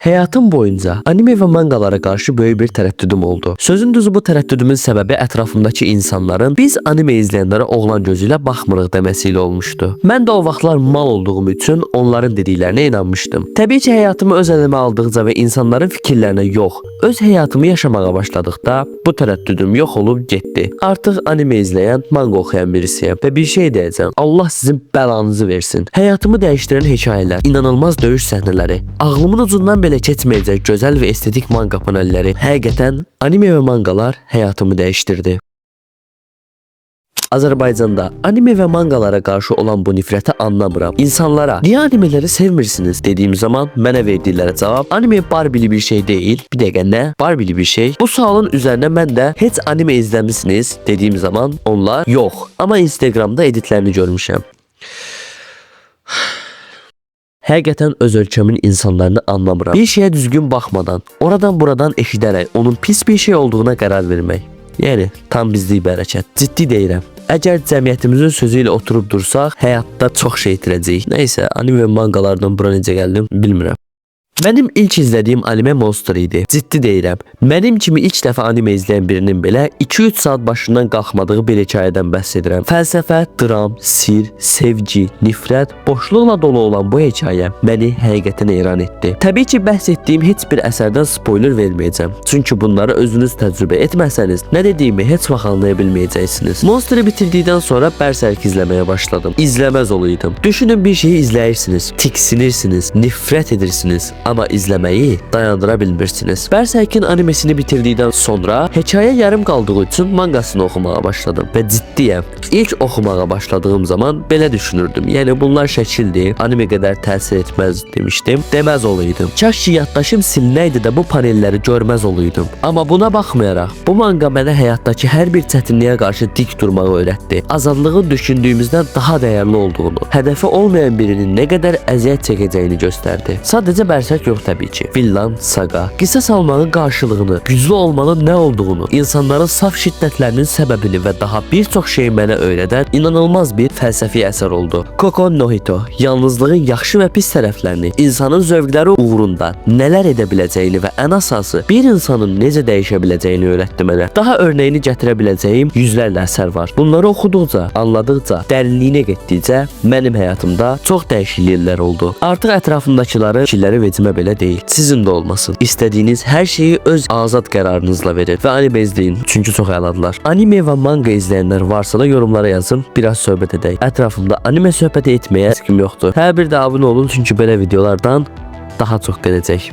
Hayatım boyunca anime ve mangalara karşı böyle bir tereddüdüm oldu. Sözün düzü bu tereddüdümün sebebi etrafımdaki insanların biz anime izleyenlere oğlan gözüyle bakmırıq demesiyle olmuştu. Ben de o vaxtlar mal olduğum için onların dediklerine inanmıştım. Tabii ki hayatımı öz elime aldıkça ve insanların fikirlerine yox, öz hayatımı yaşamaya başladıkta bu tereddüdüm yok olup gitti. Artık anime izleyen, manga okuyan birisiyim ve bir şey diyeceğim. Allah sizin belanızı versin. Hayatımı değiştiren hikayeler, inanılmaz dövüş sahneleri, ağlımın ucundan belə keçməyəcək gözəl ve estetik manga panelleri, həqiqətən anime ve mangalar hayatımı değiştirdi. Azerbaycan'da anime ve mangalara karşı olan bu nifreti anlamıram. İnsanlara niye animeleri sevmirsiniz dediğim zaman mənə verdikləri cevap anime Barbie'li bir şey değil. Bir dəqiqə ne? Barbie'li bir şey. Bu sualın üzerine ben de hiç anime izlemişsiniz dediğim zaman onlar yok. Ama Instagram'da editlerini görmüşəm. Həqiqətən öz ölkəmin insanlarını anlamıram. Bir şeye düzgün bakmadan, oradan buradan eşidərək onun pis bir şey olduğuna qərar vermək. Yəni tam bizlik bərəkət. Ciddi deyirəm. Əgər cəmiyyətimizin sözü ilə oturub dursaq, həyatda çox şey itirəcəyik. Nəysə, anime və mangalardan bura necə gəldim bilmirəm. Benim ilk izlediğim anime Monster idi. Ciddi deyirəm. Benim kimi ilk defa anime izleyen birinin belə 2-3 saat başından qalxmadığı bir hikayeden bəhs edirəm. Fəlsəfə, dram, sir, sevgi, nifrət, boşluqla dolu olan bu hikaye beni həqiqətən heyran etdi. Təbii ki bəhs etdiyim heç bir əsərdən spoiler verməyəcəm. Çünkü bunları özünüz təcrübə etməsəniz nə dediyimi heç vaxt anlaya bilməyəcəksiniz. Monster'ı bitirdikten sonra Berserk izlemeye başladım. İzlemez olaydım. Düşünün bir şeyi izləyirsiniz, tiksinirsiniz, nifrət edirsiniz. Ama izlemeyi dayandıra bilmirsiniz. Berserk'in animesini bitirdikten sonra hikaye yarım kaldığı için mangasını okumaya başladım. Ve ciddiyim. İlk okumaya başladığım zaman belə düşünürdüm. Yani bunlar şəkildir, anime kadar təsir etmez demiştim. Demez olaydım. Kaş ki yaddaşım silinəydi de bu panelleri görmez olaydım. Ama buna bakmayarak bu manga mənə həyatdakı her bir çətinliyə karşı dik durmağı öğretti. Azadlığın düşündüğümüzden daha değerli olduğunu, hedefi olmayan birinin ne kadar əziyyət çəkəcəyini gösterdi. Sadece Berserk yok tabii ki. Villan, saga, qisas almanın karşılığını, güçlü olmanın ne olduğunu, insanların saf şiddetlerinin sebebini ve daha birçok şeyi mənə öğreten inanılmaz bir felsefi eser oldu. Koko no Hito, yalnızlığın yaxşı ve pis tərəflərini, insanın zövqləri uğrunda neler edebileceğini ve en asası bir insanın necə değişebileceğini öğretti mənə. Daha örneğini getirebileceğim yüzlerlə eser var. Bunları okuduqca, anladıqca, dərinliyinə getdikcə mənim həyatımda çox dəyişikliklər oldu. Artıq ətrafımdakiların fikirləri vecimə belə değil. Sizin de olmasın. İstediğiniz her şeyi öz azad kararınızla verin ve anime izleyin. Çünkü çok əladılar. Anime ve manga izleyenler varsa da yorumlara yazın. Biraz söhbət edək. Ətrafımda anime söhbəti etməyə kim yoktur. Hər bir də abunə olun çünkü belə videolardan daha çok gələcək.